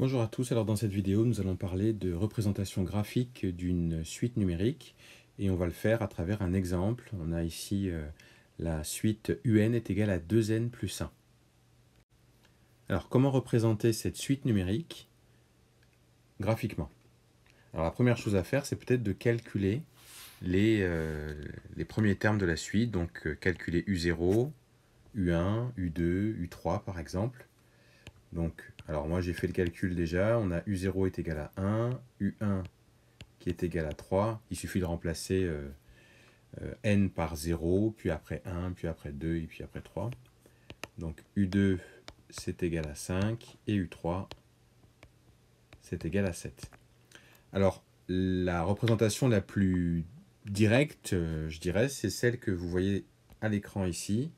Bonjour à tous, alors dans cette vidéo nous allons parler de représentation graphique d'une suite numérique et on va le faire à travers un exemple. On a ici la suite UN est égale à 2n plus 1. Alors comment représenter cette suite numérique graphiquement? Alors la première chose à faire, c'est peut-être de calculer les premiers termes de la suite, donc calculer U0, U1, U2, U3 par exemple. Donc, alors moi j'ai fait le calcul déjà, on a U0 est égal à 1, U1 qui est égal à 3, il suffit de remplacer n par 0, puis après 1, puis après 2, et puis après 3. Donc U2 c'est égal à 5, et U3 c'est égal à 7. Alors, la représentation la plus directe, je dirais, c'est celle que vous voyez à l'écran ici,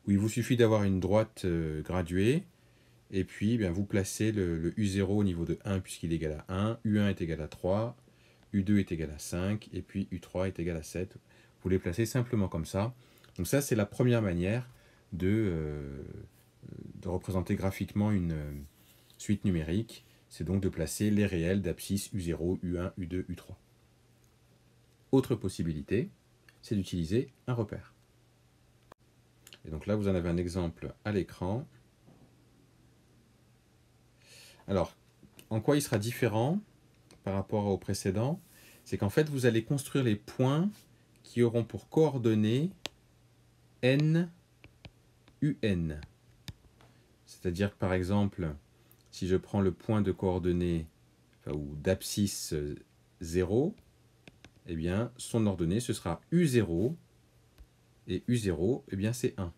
où il vous suffit d'avoir une droite graduée, et puis bien, vous placez le U0 au niveau de 1 puisqu'il est égal à 1, U1 est égal à 3, U2 est égal à 5, et puis U3 est égal à 7. Vous les placez simplement comme ça. Donc ça, c'est la première manière de représenter graphiquement une suite numérique. C'est donc de placer les réels d'abscisse U0, U1, U2, U3. Autre possibilité, c'est d'utiliser un repère. Et donc là, vous en avez un exemple à l'écran. Alors, en quoi il sera différent par rapport au précédent? C'est qu'en fait, vous allez construire les points qui auront pour coordonnées n, un. C'est-à-dire que par exemple, si je prends le point de coordonnées ou d'abscisse 0, eh bien, son ordonnée, ce sera U0, et U0, eh bien, c'est 1.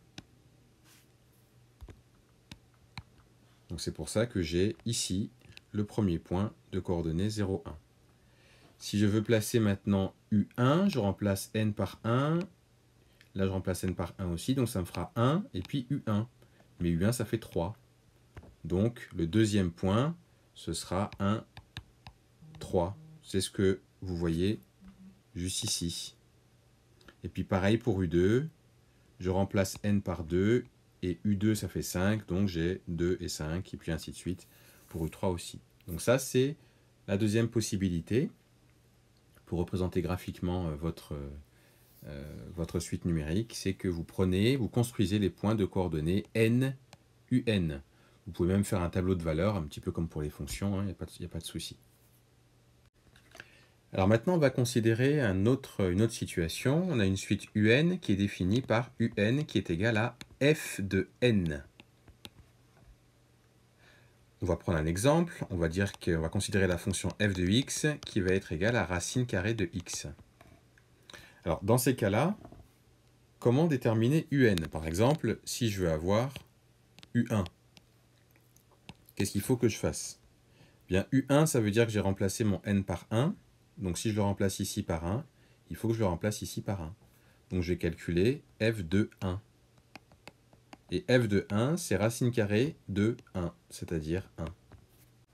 Donc c'est pour ça que j'ai ici le premier point de coordonnées 0, 1. Si je veux placer maintenant U1, je remplace n par 1. Là, je remplace n par 1 aussi, donc ça me fera 1 et puis U1. Mais U1, ça fait 3. Donc, le deuxième point, ce sera 1, 3. C'est ce que vous voyez juste ici. Et puis pareil pour U2, je remplace n par 2, et U2, ça fait 5, donc j'ai 2 et 5, et puis ainsi de suite pour U3 aussi. Donc ça, c'est la deuxième possibilité pour représenter graphiquement votre suite numérique, c'est que vous construisez les points de coordonnées n, un. Vous pouvez même faire un tableau de valeurs, un petit peu comme pour les fonctions, il n'y a pas de souci. Alors maintenant, on va considérer une autre situation. On a une suite un qui est définie par un qui est égal à f de n. On va prendre un exemple. On va dire qu'on va considérer la fonction f de x qui va être égale à racine carrée de x. Alors dans ces cas-là, comment déterminer un? Par exemple, si je veux avoir u1, qu'est-ce qu'il faut que je fasse? Bien, u1, ça veut dire que j'ai remplacé mon n par 1. Donc si je le remplace ici par 1, il faut que je le remplace ici par 1. Donc je vais calculer f de 1. Et f de 1, c'est racine carrée de 1, c'est-à-dire 1.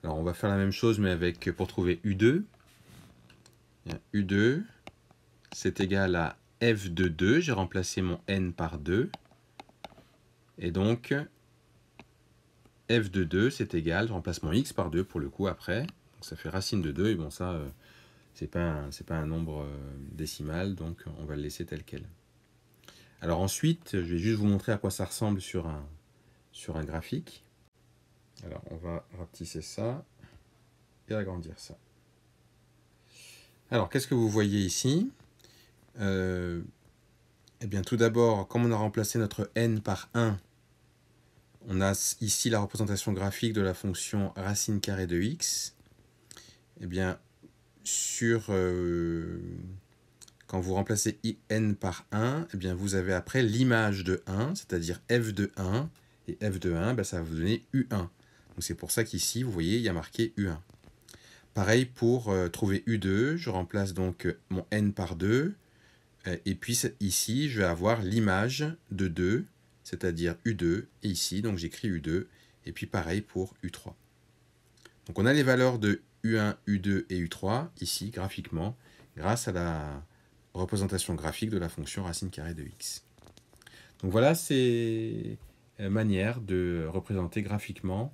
Alors on va faire la même chose, mais pour trouver U2. U2, c'est égal à f de 2. J'ai remplacé mon n par 2. Et donc, f de 2, c'est égal, je remplace mon x par 2 pour le coup après. Donc ça fait racine de 2. Et bon, ça, c'est pas un nombre décimal, donc on va le laisser tel quel. Alors ensuite, je vais juste vous montrer à quoi ça ressemble sur un graphique. Alors on va rapetisser ça et agrandir ça. Alors qu'est-ce que vous voyez ici? Eh bien tout d'abord, comme on a remplacé notre n par 1, on a ici la représentation graphique de la fonction racine carrée de x. Eh bien, quand vous remplacez n par 1, eh bien, vous avez après l'image de 1, c'est-à-dire f de 1, et f de 1, ça va vous donner u1. Donc c'est pour ça qu'ici, vous voyez, il y a marqué u1. Pareil pour trouver u2, je remplace donc mon n par 2, et puis ici, je vais avoir l'image de 2, c'est-à-dire U2, et ici, donc j'écris U2, et puis pareil pour U3. Donc on a les valeurs de U1, U2 et U3, ici, graphiquement, grâce à la représentation graphique de la fonction racine carrée de x. Donc voilà ces manières de représenter graphiquement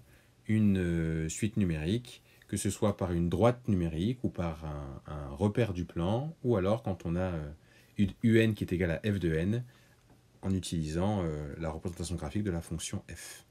une suite numérique, que ce soit par une droite numérique ou par un repère du plan, ou alors quand on a une UN qui est égale à f de n, en utilisant la représentation graphique de la fonction f.